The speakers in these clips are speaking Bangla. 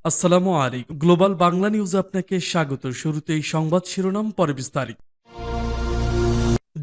আসসালামু আলাইকুম। গ্লোবাল বাংলা নিউজে আপনাকে স্বাগত। শুরুতেই সংবাদ শিরোনাম, পরে বিস্তারিত।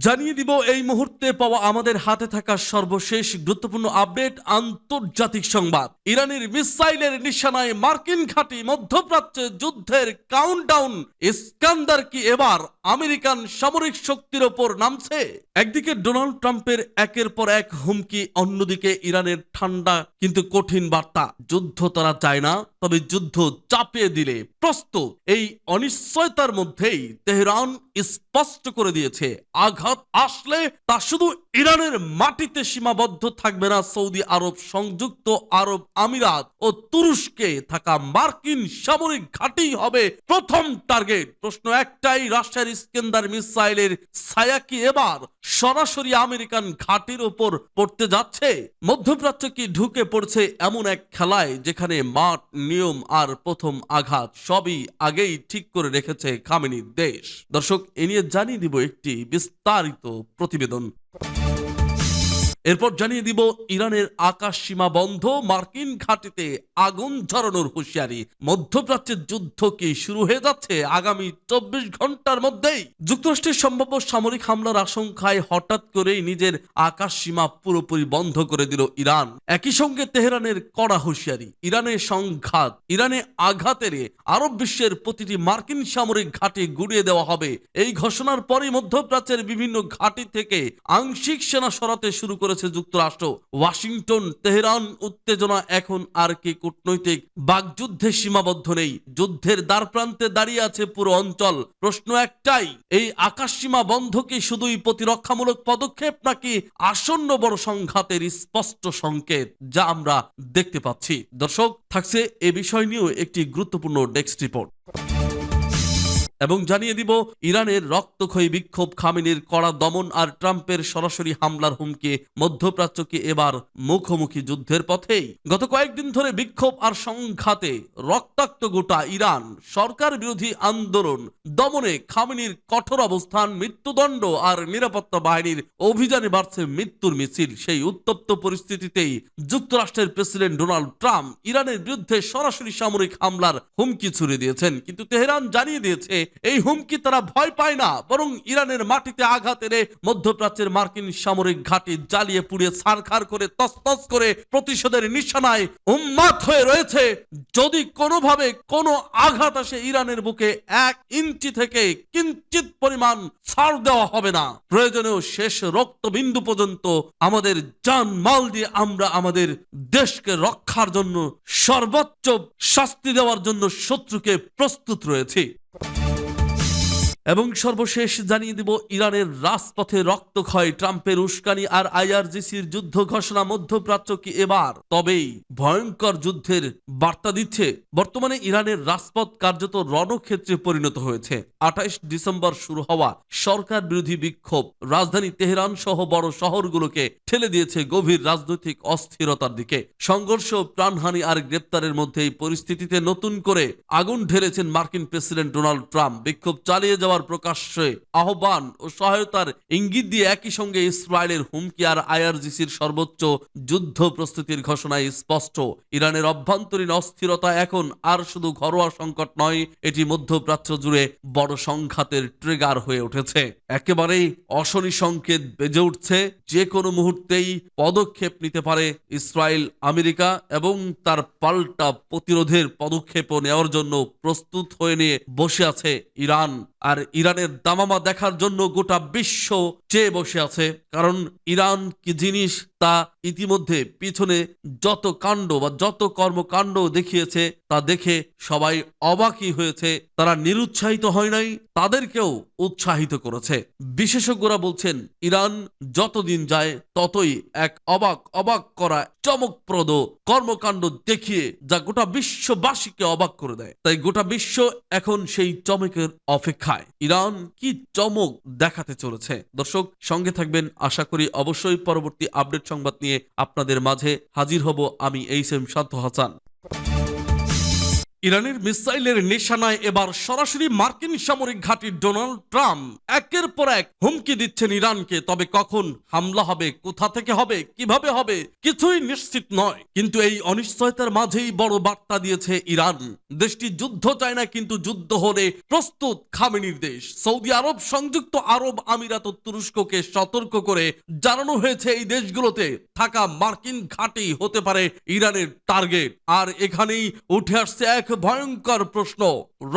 জানিয়ে দিব এই মুহূর্তে পাওয়া আমাদের হাতে থাকা সর্বশেষ গুরুত্বপূর্ণ আপডেট। আন্তর্জাতিক সংবাদ। ইরানের মিসাইলের নিশানায় মার্কিন ঘাঁটি, মধ্যপ্রাচ্যে যুদ্ধের কাউন্টডাউন। ইস্কান্দার কি এবার আমেরিকান সামরিক শক্তির ওপর নামছে? একদিকে ডোনাল্ড ট্রাম্পের একের পর এক হুমকি, অন্যদিকে ইরানের ঠান্ডা কিন্তু কঠিন বার্তা। যুদ্ধ তারা চায় না, তবে যুদ্ধ চাপিয়ে দিলে প্রস্তুত। এই অনিশ্চয়তার মধ্যেই তেহরান স্পষ্ট করে দিয়েছে, আঘাত আসলে তা শুধু ইরানের মাটিতে সীমাবদ্ধ থাকবে না। সৌদি আরব, সংযুক্ত আরব আমিরাত ও তুরস্কে থাকা মার্কিন সামরিক ঘাঁটি হবে প্রথম টার্গেট। প্রশ্ন একটাই, রাশিয়ার ইস্কান্দার মিসাইলের ছায়া কি এবার সরাসরি আমেরিকান ঘাঁটির উপর পড়তে যাচ্ছে? মধ্যপ্রাচ্য কি ঢুকে পড়ছে এমন এক খেলায় যেখানে মাঠ, নিয়ম আর প্রথম আঘাত সবই আগেই ঠিক করে রেখেছে খামেনির দেশ? দর্শক, এ নিয়ে জানিয়ে দিব একটি বিস্তারিত প্রতিবেদন। এরপর জানিয়ে দিব ইরানের আকাশ সীমা বন্ধ, মার্কিন ঘাঁটিতে আগুন ঝরানোর হুঁশিয়ারি। মধ্যপ্রাচ্যের যুদ্ধ কি শুরু হয়ে যাচ্ছে আগামী 24 ঘন্টার মধ্যেই? যুক্তরাষ্ট্রের সম্ভাব্য সামরিক হামলার আশঙ্কায় হঠাৎ করেই নিজের আকাশ সীমা পুরোপুরি বন্ধ করে দিল ইরান। একই সঙ্গে তেহরানের কড়া হুঁশিয়ারি, ইরানের সংঘাত, ইরানে আঘাতের আরব বিশ্বের প্রতিটি মার্কিন সামরিক ঘাঁটি গুড়িয়ে দেওয়া হবে। এই ঘোষণার পরই মধ্যপ্রাচ্যের বিভিন্ন ঘাঁটি থেকে আংশিক সেনা সরাতে শুরু করে যুক্তরাষ্ট্র। ওয়াশিংটন, তেহরান উত্তেজনা এখন আর কি কূটনৈতিক বাকযুদ্ধে সীমাবদ্ধ নেই, যুদ্ধের দ্বারপ্রান্তে দাঁড়িয়ে আছে পুরো অঞ্চল। প্রশ্ন একটাই, এই আকাশ সীমা বন্ধ কি শুধুই প্রতিরক্ষামূলক পদক্ষেপ, নাকি আসন্ন বড় সংঘাতের স্পষ্ট সংকেত যা আমরা দেখতে পাচ্ছি? দর্শক, থাকছে এ বিষয় নিয়েও একটি গুরুত্বপূর্ণ ডেস্ক রিপোর্ট এবং জানিয়ে দিব ইরানের রক্তক্ষয়ী বিক্ষোভ, খামেনির কড়া দমন আর ট্রাম্পের সরাসরি হামলার হুমকি। মধ্যপ্রাচ্য কি এবার মুখোমুখি যুদ্ধের পথেই? গত কয়েকদিন ধরে বিক্ষোভ আর সংঘাতে রক্তাক্ত গোটা ইরান। সরকার বিরোধী আন্দোলন দমনে খামেনির কঠোর অবস্থান, মৃত্যুদণ্ড আর নিরাপত্তা বাহিনীর অভিযানে বাড়ছে মৃত্যুর মিছিল। সেই উত্তপ্ত পরিস্থিতিতেই যুক্তরাষ্ট্রের প্রেসিডেন্ট ডোনাল্ড ট্রাম্প ইরানের বিরুদ্ধে সরাসরি সামরিক হামলার হুমকি ছুড়ে দিয়েছেন। কিন্তু তেহরান জানিয়ে দিয়েছে, এই হুমকি তারা ভয় পায় না, বরং ইরানের মাটিতে আঘাত এনে মধ্যপ্রাচ্যের মার্কিন সামরিক ঘাঁটি জ্বালিয়ে পুড়িয়ে ছারখার করে তছনছ করে প্রতিশোধের নিশানায় উন্মাদ হয়ে রয়েছে। যদি কোনোভাবে কোনো আঘাত আসে ইরানের বুকে, 1 ইঞ্চি থেকে কিঞ্চিত পরিমাণ ছাড় দেওয়া হবে না। প্রয়োজনেও শেষ রক্তবিন্দু পর্যন্ত আমাদের জান মাল দিয়ে আমরা আমাদের দেশকে রক্ষার জন্য সর্বোচ্চ শাস্তি দেওয়ার জন্য শত্রুকে প্রস্তুত রয়েছি। এবং সর্বশেষ জানিয়ে দিব ইরানের রাজপথে রক্তক্ষয়, ট্রাম্পের উস্কানি আর আইআরজিসির যুদ্ধ ঘোষণা। মধ্যপ্রাচ্য কি এবার তবেই ভয়ঙ্কর যুদ্ধের বার্তা দিচ্ছে? বর্তমানে ইরানের রাজপথ কার্যত রণক্ষেত্রে পরিণত হয়েছে। 28 ডিসেম্বর শুরু হওয়া সরকার বিরোধী বিক্ষোভ রাজধানী তেহরান সহ বড় শহরগুলোকে ঠেলে দিয়েছে গভীর রাজনৈতিক অস্থিরতার দিকে। সংঘর্ষ, প্রাণহানি আর গ্রেপ্তারের মধ্যে এই পরিস্থিতিতে নতুন করে আগুন ঢেলেছেন মার্কিন প্রেসিডেন্ট ডোনাল্ড ট্রাম্প। বিক্ষোভ চালিয়ে যাওয়ার প্রকাশ্যে আহ্বান ও সহায়তার ইঙ্গিত দিয়ে একই সঙ্গে ইসরায়েলের হুমকি আর আইআরজিসির সর্বোচ্চ যুদ্ধ প্রস্তুতির ঘোষণায় স্পষ্ট, ইরানের অভ্যন্তরীণ অস্থিরতা এখন আর শুধু ঘরোয়া সংকট নয়, এটি মধ্যপ্রাচ্য জুড়ে বড় সংঘাতের ট্রিগার হয়ে উঠেছে। একেবারেই অশনি সংকেত বেজে উঠছে। যে কোনো মুহূর্তেই পদক্ষেপ নিতে পারে ইসরায়েল। আমেরিকা এবং তার পাল্টা প্রতিরোধের পদক্ষেপও নেওয়ার জন্য প্রস্তুত হয়ে নিয়ে বসে আছে ইরান। আর ইরানের দামামা দেখার জন্য গোটা বিশ্ব চেয়ে বসে আছে, কারণ ইরান কি জিনিস তা ইতিমধ্যে পিছনে যত কাণ্ড বা যত কর্মকাণ্ড দেখিয়েছে তা দেখে সবাই অবাকই হয়েছে। তারা নিরুৎসাহিত হয় নাই, তাদেরকেও উৎসাহিত করেছে। বিশেষজ্ঞরা বলছেন, ইরান যতদিন যায় ততই এক অবাক করা চমকপ্রদ কর্মকাণ্ড দেখিয়ে যা গোটা বিশ্ববাসীকে অবাক করে দেয়। তাই গোটা বিশ্ব এখন সেই চমকের অপেক্ষায়। ইরান কি চমক দেখাতে চলেছে? দর্শক, সঙ্গে থাকবেন। আশা করি অবশ্যই পরবর্তী আপডেট সংবাদ নিয়ে আপনাদের মাঝে হাজির হব আমি এইচ এম শান্ত হাসান। ইরানের মিসাইলের নিশানায় এবার সরাসরি মার্কিন সামরিক ঘাঁটি ডোনাল্ড ট্রাম্প একের পর এক হুমকি দিচ্ছেন ইরানকে। তবে কখন হামলা হবে, কোথা থেকে হবে, কিভাবে হবে কিছুই নিশ্চিত নয়। কিন্তু এই অনিশ্চয়তার মাঝেই বড় বার্তা দিয়েছে ইরান। দেশটি যুদ্ধ চায় না, কিন্তু যুদ্ধ হলে প্রস্তুত খামেনির দেশ। সৌদি আরব, সংযুক্ত আরব আমিরাত ও তুরস্ককে সতর্ক করে জানানো হয়েছে এই দেশগুলোতে থাকা মার্কিন ঘাঁটি হতে পারে ইরানের টার্গেট। আর এখানেই উঠে আসছে এক ভয়ঙ্কর প্রশ্ন,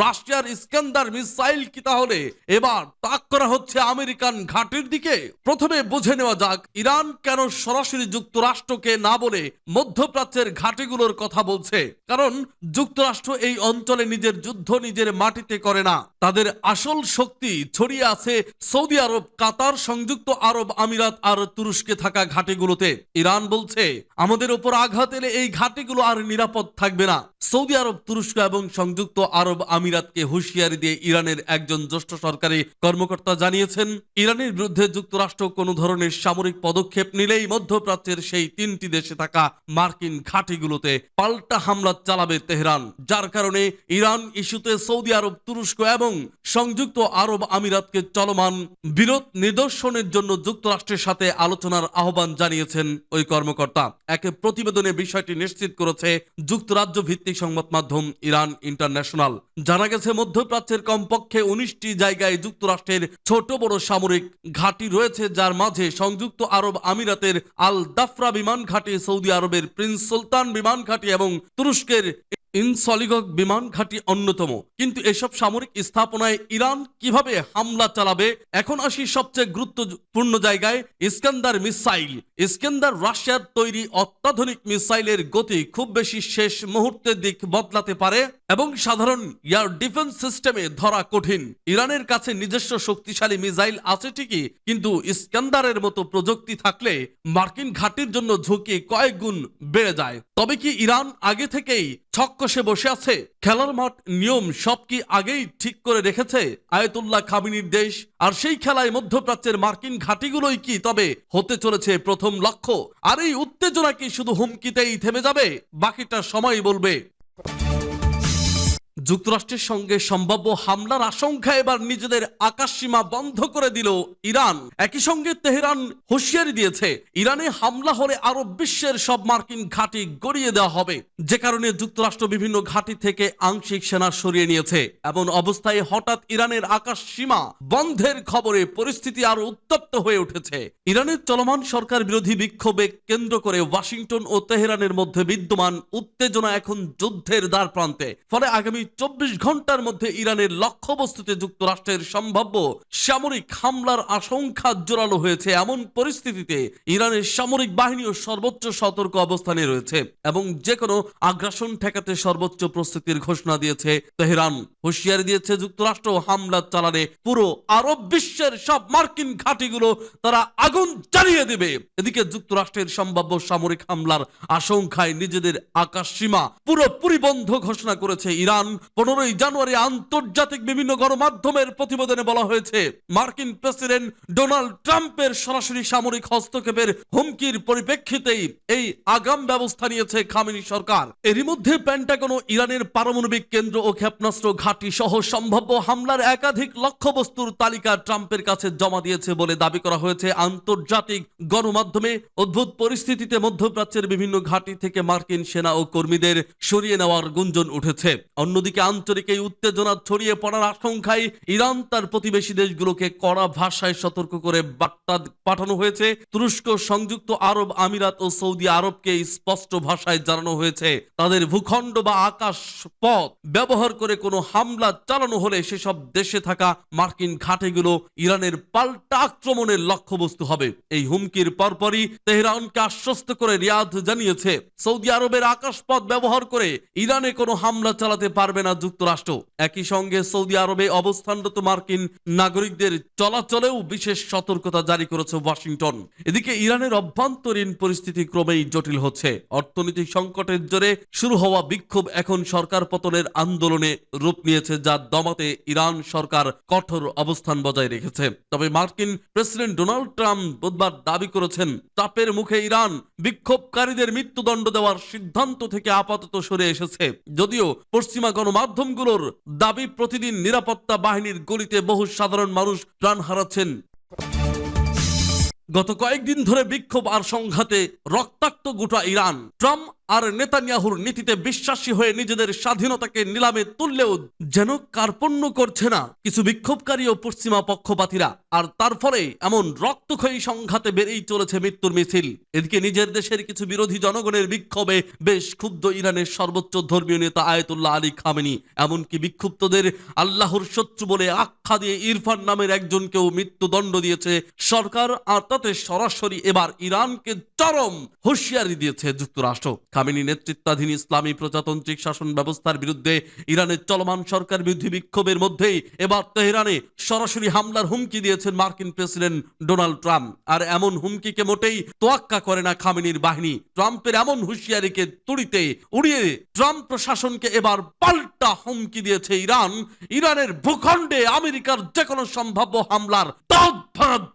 রাশিয়ার ইস্কান্দার মিসাইল কি তাহলে এবার তাক করা হচ্ছে আমেরিকান ঘাঁটির দিকে? প্রথমে বুঝে নেওয়া যাক ইরান কেন সরাসরি যুক্তরাষ্ট্রকে না বলে মধ্যপ্রাচ্যের ঘাঁটিগুলোর কথা বলছে। কারণ যুক্তরাষ্ট্র এই অঞ্চলে নিজের যুদ্ধ নিজের মাটিতে করে না। তাদের আসল শক্তি ছড়িয়ে আছে সৌদি আরব, কাতার, সংযুক্ত আরব আমিরাত আর তুরস্কে থাকা ঘাঁটিগুলোতে। ইরান বলছে আমাদের উপর আঘাত এলে এই ঘাঁটিগুলো আর নিরাপদ থাকবে না। সৌদি আরব, তুরস্ক এবং সংযুক্ত আরব আমিরাতকে হুঁশিয়ারি দিয়ে ইরানের একজন জ্যেষ্ঠ সরকারি কর্মকর্তা জানিয়েছেন, ইরানের বিরুদ্ধে যুক্তরাষ্ট্র কোনো ধরনের সামরিক পদক্ষেপ নিলেই মধ্যপ্রাচ্যের সেই তিনটি দেশে থাকা মার্কিন ঘাঁটিগুলোতে পাল্টা হামলা চালাবে তেহরান। যার কারণে ইরান ইস্যুতে সৌদি আরব, তুরস্ক এবং সংযুক্ত আরব আমিরাতকে চলমান বিরোধ নিদর্শনের জন্য যুক্তরাষ্ট্রের সাথে আলোচনার আহ্বান জানিয়েছেন ওই কর্মকর্তা। এক প্রতিবেদনে বিষয়টি নিশ্চিত করেছে যুক্তরাজ্য ভিত্তিক সংবাদ মাধ্যম ইরান ইন্টারন্যাশনাল। জানা গেছে মধ্যপ্রাচ্যের কমপক্ষে 19টি জায়গায় যুক্তরাষ্ট্রের ছোট বড় সামরিক ঘাঁটি রয়েছে, যার মাঝে সংযুক্ত আরব আমিরাতের আল দাফরা বিমান ঘাঁটি, সৌদি আরবের প্রিন্স সুলতান বিমান ঘাঁটি এবং তুরস্কের ইনসলিগক বিমান ঘাঁটি অন্যতম। কিন্তু এসব সামরিক স্থাপনায় ইরান কিভাবে হামলা চালাবে? এখন আসি সবচেয়ে গুরুত্বপূর্ণ জায়গায়, ইস্কান্দার মিসাইল। ইস্কান্দার রাশিয়ার তৈরি অত্যাধুনিক মিসাইলের গতি খুব বেশি শেষ মুহূর্তের দিক বদলাতে পারে এবং সাধারণ এয়ার ডিফেন্স সিস্টেমে ধরা কঠিন। ইরানের কাছে নিজস্ব শক্তিশালী মিসাইল আছে ঠিকই, কিন্তু ইস্কান্দারের মতো প্রযুক্তি থাকলে মার্কিন ঘাঁটির জন্য ঝুঁকি কয়েক গুণ বেড়ে যায়। তবে কি ইরান আগে থেকেই ছক কষে বসে আছে? খেলার মাঠ, নিয়ম সব কি আগেই ঠিক করে রেখেছে আয়াতুল্লাহ খামেনির দেশ? আর সেই খেলায় মধ্যপ্রাচ্যের মার্কিন ঘাঁটিগুলোই কি তবে হতে চলেছে প্রথম লক্ষ্য? আর এই উত্তেজনা কি শুধু হুমকিতেই থেমে যাবে? বাকিটা সময় বলবে। যুক্তরাষ্ট্রের সঙ্গে সম্ভাব্য হামলার আশঙ্কা এবার নিজেদের আকাশসীমা বন্ধ করে দিল ইরান। একই সঙ্গে তেহরান হুঁশিয়ারি দিয়েছে ইরানে হামলা হলে আরব বিশ্বের সব মার্কিন ঘাঁটি গড়িয়ে দেওয়া হবে, যে কারণে যুক্তরাষ্ট্র বিভিন্ন ঘাঁটি থেকে আংশিক সেনা সরিয়ে নিয়েছে। এমন অবস্থায় হঠাৎ ইরানের আকাশসীমা বন্ধের খবরে পরিস্থিতি আরো উত্তপ্ত হয়ে উঠেছে। ইরানের চলমান সরকার বিরোধী বিক্ষোভে কেন্দ্র করে ওয়াশিংটন ও তেহরানের মধ্যে বিদ্যমান উত্তেজনা এখন যুদ্ধের দ্বার প্রান্তে। ফলে আগামী 24 ঘন্টার মধ্যে ইরানের লক্ষ্যবস্তুতে যুক্তরাষ্ট্রের সম্ভাব্য সামরিক হামলার আশঙ্কা জোরালো হয়েছে। এমন পরিস্থিতিতে ইরানের সামরিক বাহিনীও সর্বোচ্চ সতর্ক অবস্থানে রয়েছে এবং যে কোনো আগ্রাসন ঠেকাতে সর্বোচ্চ প্রস্তুতির ঘোষণা দিয়েছে তেহরান। হুঁশিয়ারি দিয়েছে যুক্তরাষ্ট্র হামলা চালালে পুরো আরব বিশ্বের সব মার্কিন ঘাঁটিগুলো তারা আগুন জ্বালিয়ে দেবে। এদিকে যুক্তরাষ্ট্রের সম্ভাব্য সামরিক হামলার আশঙ্কায় নিজেদের আকাশসীমা পুরোপুরি বন্ধ ঘোষণা করেছে ইরান। 15 জানুয়ারি আন্তর্জাতিক বিভিন্ন গণমাধ্যমের প্রতিবেদনে বলা হয়েছে, মার্কিন প্রেসিডেন্ট ডোনাল্ড ট্রাম্পের সরাসরি সামরিক হস্তক্ষেপের হুমকির পরিপ্রেক্ষিতেই এই আগাম ব্যবস্থা নিয়েছে খামেনি সরকার। এরই মধ্যে পেন্টাগন ও ইরানের পারমাণবিক কেন্দ্র ও ক্ষেপণাস্ত্র ঘাঁটি সহ সম্ভাব্য হামলার একাধিক লক্ষ্যবস্তুর তালিকা ট্রাম্পের কাছে জমা দিয়েছে বলে দাবি করা হয়েছে আন্তর্জাতিক গণমাধ্যমে। অদ্ভুত পরিস্থিতিতে মধ্যপ্রাচ্যের বিভিন্ন ঘাঁটি থেকে মার্কিন সেনা ও কর্মীদের সরিয়ে নেওয়ার গুঞ্জন উঠেছে। অন্যদিকে আঞ্চলিক এই উত্তেজনা ছড়িয়ে পড়ার আশঙ্কায় ইরান তার প্রতিবেশী দেশগুলোকে কড়া ভাষায় সতর্ক করে বার্তা পাঠানো হয়েছে। তুরস্ক, সংযুক্ত আরব আমিরাত ও সৌদি আরবকে স্পষ্ট ভাষায় জানানো হয়েছে তাদের ভূখণ্ড বা আকাশ পথ ব্যবহার করে কোনো হামলা চালানো হলে সেসব দেশে থাকা মার্কিন ঘাঁটিগুলো ইরানের পাল্টা আক্রমণের লক্ষ্যবস্তু হবে। এই হুমকির পরপরই তেহরানকে আশ্বস্ত করে রিয়াদ জানিয়েছে সৌদি আরবের আকাশপথ ব্যবহার করে ইরানে কোনো হামলা চালাতে পারবে পারবে না যুক্তরাষ্ট্র। একই সঙ্গে সৌদি আরবে অবস্থানরত মার্কিন নাগরিকদের চলাচলেও বিশেষ সতর্কতা জারি করেছে ওয়াশিংটন। এদিকে ইরানের অভ্যন্তরীণ পরিস্থিতি ক্রমেই জটিল হচ্ছে। অর্থনৈতিক সংকটের জেরে শুরু হওয়া বিক্ষোভ এখন সরকার পতনের আন্দোলনে রূপ নিয়েছে, যা দমাতে ইরান সরকার কঠোর অবস্থান বজায় রেখেছে। তবে মার্কিন প্রেসিডেন্ট ডোনাল্ড ট্রাম্প বুধবার দাবি করেছেন, চাপের মুখে ইরান বিক্ষোভকারীদের মৃত্যুদণ্ড দেওয়ার সিদ্ধান্ত থেকে আপাতত সরে এসেছে। যদিও পশ্চিমা গণমাধ্যমগুলোর দাবি, প্রতিদিন নিরাপত্তা বাহিনীর গুলিতে বহু সাধারণ মানুষ প্রাণ হারাচ্ছেন। গত কয়েকদিন ধরে বিক্ষোভ আর সংঘাতে রক্তাক্ত গোটা ইরান। ট্রাম্প আর নেতানিয়াহুর নীতিতে বিশ্বাসী হয়ে নিজেদের স্বাধীনতাকে নিলামে তুললেও যেন কার্পণ্য করছে না কিছু বিক্ষোভকারী ও পশ্চিমা পক্ষপাতীরা। আর তার ফলে এমন রক্তক্ষয়ী সংঘাতে বেড়েই চলেছে মৃত্যুর মিছিল। এদিকে নিজের দেশের কিছু বিরোধী জনগণের বিক্ষোভে বেশ ক্ষুব্ধ ইরানের সর্বোচ্চ ধর্মীয় নেতা আয়াতুল্লাহ আলী খামেনি। এমনকি বিক্ষুব্ধদের আল্লাহর শত্রু বলে আখ্যা দিয়ে ইরফান নামের একজনকেও মৃত্যুদণ্ড দিয়েছে সরকার। আর তাতে সরাসরি এবার ইরানকে চরম হুঁশিয়ারি দিয়েছে যুক্তরাষ্ট্র। খামেনি নেতৃত্বাধীন ইসলামী প্রজাতান্ত্রিক শাসন ব্যবস্থার বিরুদ্ধে ইরানের চলমান সরকার বিরোধী বিক্ষোভের মধ্যেই এবার তেহরানে সরাসরি হামলার হুমকি দিয়েছেন মার্কিন প্রেসিডেন্ট ডোনাল্ড ট্রাম্প। আর এমন হুমকিকে মোটেই তোয়াক্কা করে না খামেনির বাহিনী। ট্রাম্পের এমন হুঁশিয়ারিকে তুড়িতে উড়িয়ে ট্রাম্প প্রশাসনকে এবার পাল্টা হুমকি দিয়েছে ইরান। ইরানের ভূখণ্ডে আমেরিকার যে কোনো সম্ভাব্য হামলার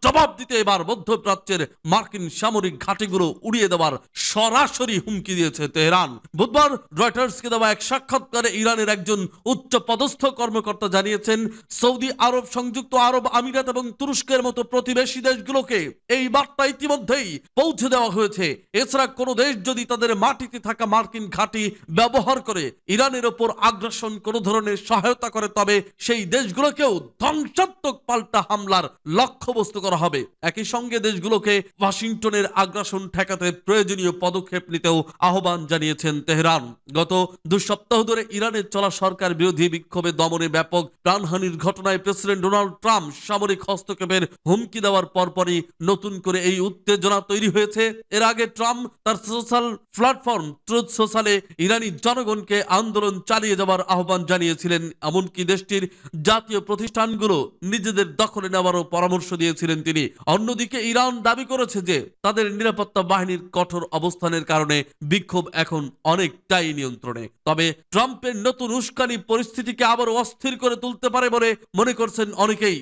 জবাব দিতে এবার মধ্যপ্রাচ্যের মার্কিন সামরিক ঘাঁটিগুলো উড়িয়ে দেওয়ার সরাসরি হুমকি দিয়েছে তেহরান। বুধবার রয়টার্সকে দেওয়া এক সাক্ষাৎকারে ইরানের একজন উচ্চ পদস্থ কর্মকর্তা জানিয়েছেন, সৌদি আরব, সংযুক্ত আরব আমিরাত এবং তুরস্কের মতো প্রতিবেশী দেশগুলোকে এই বার্তা ইতিমধ্যেই পৌঁছে দেওয়া হয়েছে। এছাড়া কোনো দেশ যদি তাদের মাটিতে থাকা মার্কিন ঘাঁটি ব্যবহার করে ইরানের ওপর আগ্রাসন কোনো ধরনের সহায়তা করে, তবে সেই দেশগুলোকেও ধ্বংসাত্মক পাল্টা হামলার লক্ষ্যবস্তু করা হবে। একই সঙ্গে দেশগুলোকে ওয়াশিংটনের আগ্রাসন ঠেকাতে প্রয়োজনীয় পদক্ষেপ নিতেও আহ্বান জানিয়েছেন তেহরান। গত 2 সপ্তাহ ধরে ইরানের চলা সরকার বিরোধী বিক্ষোভে দমনে ব্যাপক প্রাণহানির ঘটনায় প্রেসিডেন্ট ডোনাল্ড ট্রাম্প সামরিক হস্তক্ষেপের হুমকি দেওয়ার পরপরই নতুন করে এই উত্তেজনা তৈরি হয়েছে। এর আগে ট্রাম্প তার সোশ্যাল প্ল্যাটফর্ম ট্রুথ সোশ্যালে ইরানি জনগণকে আন্দোলন চালিয়ে যাওয়ার আহ্বান জানিয়েছিলেন। এমনকি দেশটির জাতীয় প্রতিষ্ঠানগুলো নিজেদের দখলে নেওয়ারও পরামর্শ দিয়েছিলেন তিনি। অন্যদিকে ইরান দাবি করেছে যে তাদের নিরাপত্তা বাহিনীর কঠোর অবস্থানের কারণে বিক্ষোভ এখন অনেকটাই নিয়ন্ত্রণে। তবে ট্রাম্পের নতুন উস্কানি পরিস্থিতিকে আবার অস্থির করে তুলতে পারে বলে মনে করছেন অনেকেই।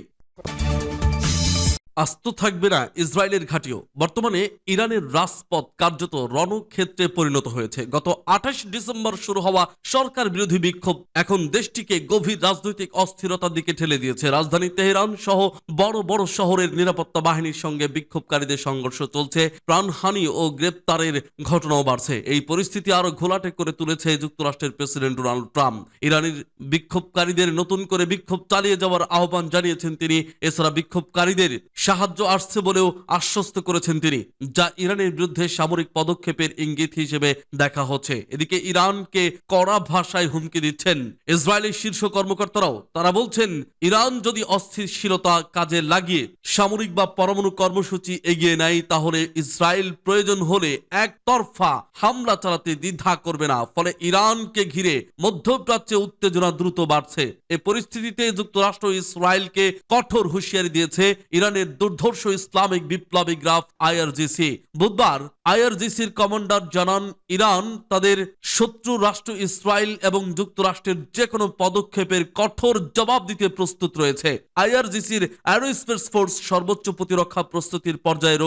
আস্ত থাকবে না ইসরায়েলের ঘাঁটিও। বর্তমানে ইরানের রাজপথ কার্যত রণক্ষেত্রে পরিণত হয়েছে। গত 28 ডিসেম্বর শুরু হওয়া সরকার বিরোধী বিক্ষোভ এখন দেশটিকে গভীর রাজনৈতিক অস্থিরতার দিকে ঠেলে দিয়েছে। রাজধানী তেহরান সহ বড় বড় শহরের নিরাপত্তা বাহিনীর সঙ্গে বিক্ষোভকারীদের সংঘর্ষ চলছে, প্রাণহানি ও গ্রেপ্তারের ঘটনাও বাড়ছে। এই পরিস্থিতি আরো ঘোলাটে করে তুলেছে যুক্তরাষ্ট্রের প্রেসিডেন্ট ডোনাল্ড ট্রাম্প। ইরানের বিক্ষোভকারীদের নতুন করে বিক্ষোভ চালিয়ে যাওয়ার আহ্বান জানিয়েছেন তিনি। এছাড়া বিক্ষোভকারীদের সাহায্য আসছে বলেও আশ্বস্ত করেছেন তিনি, যা ইরানের বিরুদ্ধে সামরিক পদক্ষেপের ইঙ্গিত হিসেবে দেখা হচ্ছে। এদিকে ইরানকে কড়া ভাষায় হুমকি দিচ্ছেন ইসরায়েলের শীর্ষ কর্মকর্তারাও। তারা বলছেন, ইরান যদি অস্থিরশীলতা কাজে লাগিয়ে সামরিক বা পরমাণু কর্মসূচি এগিয়ে নেয়, তাহলে ইসরায়েল প্রয়োজন হলে একতরফা হামলা চালাতে দ্বিধা করবে না। ফলে ইরানকে ঘিরে মধ্যপ্রাচ্যে উত্তেজনা দ্রুত বাড়ছে। এ পরিস্থিতিতে যুক্তরাষ্ট্র ইসরায়েলকে কঠোর হুঁশিয়ারি দিয়েছে। ইরানের দুর্ধর্ষ ইসলামিক বিপ্লবী গ্রাফ আইআরজিসি বুধবার আইআরজিসির কমান্ডার জানান, ইরান তাদের শত্রু রাষ্ট্র ইসরায়েল এবং যুক্তরাষ্ট্রের যে কোনো পদক্ষেপের কঠোর জবাব দিতে প্রস্তুত রয়েছে। আইআরজিসির অ্যারোস্পেস ফোর্স সর্বোচ্চ প্রতিরক্ষা প্রস্তুতির পর্যায়ে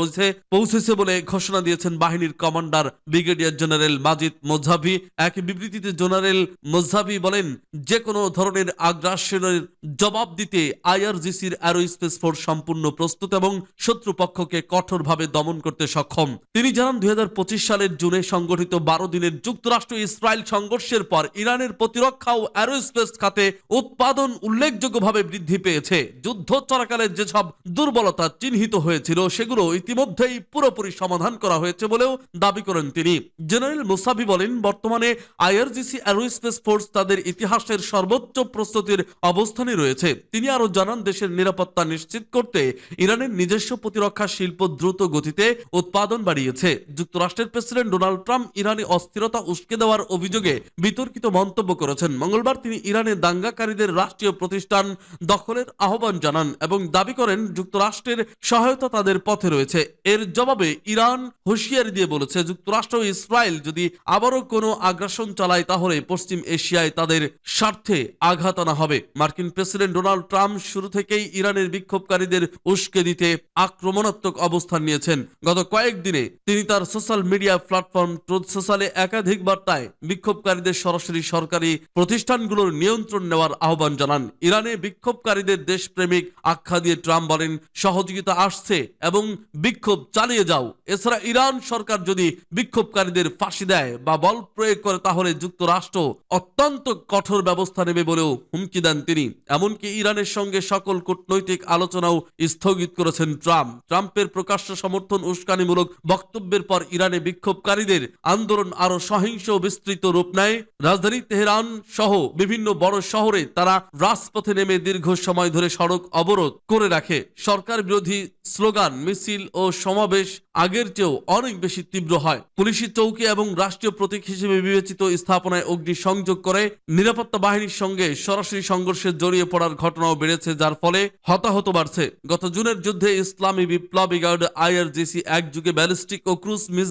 পৌঁছেছে বলে ঘোষণা দিয়েছেন বাহিনীর কমান্ডার ব্রিগেডিয়ার জেনারেল মাজিদ মোজাভি। এক বিবৃতিতে জেনারেল মোজাভি বলেন, যে কোনো ধরনের আগ্রাসনের জবাব দিতে আইআরজিসির অ্যারোস্পেস ফোর্স সম্পূর্ণ প্রস্তুত এবং শত্রুপক্ষকে কঠোরভাবে দমন করতে সক্ষম। তিনি জানান, 2025 সালের জুনে সংগঠিত 12 দিনের যুক্তরাষ্ট্র ইসরায়েল সংঘর্ষের পর ইরানের প্রতিরক্ষা ও অ্যারোস্পেস খাতে উৎপাদন উল্লেখযোগ্যভাবে বৃদ্ধি পেয়েছে। যুদ্ধ চলাকালে যেসব দুর্বলতা চিহ্নিত হয়েছিল সেগুলো ইতিমধ্যেই পুরোপুরি সমাধান করা হয়েছে বলেও দাবি করেন তিনি। জেনারেল মুসাভি বলেন, বর্তমানে আইআরজিসি অ্যারোস্পেস ফোর্স তাদের ইতিহাসের সর্বোচ্চ প্রস্তুতির অবস্থানে রয়েছে। তিনি আরো জানান, দেশের নিরাপত্তা নিশ্চিত করতে ইরানের নিজস্ব প্রতিরক্ষা শিল্প দ্রুত গতিতে উৎপাদন বাড়িয়েছে। যুক্তরাষ্ট্রের প্রেসিডেন্ট ডোনাল্ড ট্রাম্প ইরানি অস্থিরতা উস্কে দেওয়ার অভিযোগে বিতর্কিত মন্তব্য করেছেন। মঙ্গলবার তিনি ইরানে দাঙ্গাকারীদের রাষ্ট্রীয় প্রতিষ্ঠান দখলের আহ্বান জানান এবং দাবি করেন যুক্তরাষ্ট্রের সহায়তা তাদের পথে রয়েছে। এর জবাবে ইরান হুঁশিয়ারি দিয়ে বলেছে, যুক্তরাষ্ট্র ও ইসরায়েল যদি আবারও কোনো আগ্রাসন চালায় তাহলে পশ্চিম এশিয়ায় তাদের স্বার্থে আঘাত আনা হবে। মার্কিন প্রেসিডেন্ট ডোনাল্ড ট্রাম্প শুরু থেকেই ইরানের বিক্ষোভকারীদের উস্কে দিতে আক্রমণাত্মক অবস্থান নিয়েছেন। গত কয়েকদিনে তিনি তার সোশ্যাল মিডিয়া প্ল্যাটফর্ম ট্রুথ সোশ্যালে একাধিক বার্তায় বিক্ষোভকারীদের সরাসরি সরকারি প্রতিষ্ঠানগুলোর নিয়ন্ত্রণ নেওয়ার আহ্বান জানান। ইরানে বিক্ষোভকারীদের দেশপ্রেমিক আখ্যা দিয়ে ট্রাম্প বলেন, সহযোগিতা আসছে এবং বিক্ষোভ চালিয়ে যাও। এছাড়া ইরান সরকার যদি বিক্ষোভকারীদের ফাঁসি দেয় বা বল প্রয়োগ করে তাহলে যুক্তরাষ্ট্র অত্যন্ত কঠোর ব্যবস্থা নেবে বলেও হুমকি দেন তিনি। এমনকি ইরানের সঙ্গে সকল কূটনৈতিক আলোচনাও স্থগিত করেছেন ট্রাম্প। ট্রাম্পের প্রকাশ্য সমর্থন উস্কানিমূলক বক্তব্যের পর ইরানে বিক্ষোভকারীদের আন্দোলন আরো সহিংস ও বিস্তৃত রূপ নেয়। রাজধানী তেহরান সহ বিভিন্ন বড় শহরে তারা রাজপথে নেমে দীর্ঘ সময় ধরে সড়ক অবরোধ করে রাখে। সরকার বিরোধী স্লোগান, মিছিল ও সমাবেশ আগের চেয়েও অনেক বেশি তীব্র হয়। পুলিশি চৌকি এবং রাষ্ট্রীয় প্রতীক হিসেবে বিবেচিত স্থাপনায় অগ্নিসংযোগ করে নিরাপত্তা বাহিনীর সঙ্গে সরাসরি সংঘর্ষে জড়িয়ে পড়ার ঘটনাও বেড়েছে, যার ফলে হতাহত বাড়ছে। গত জুনের যুদ্ধে ইসলামী বিপ্লবী গার্ড IRGC এক যুগে ব্যালিস্টিক ও ক্রুজ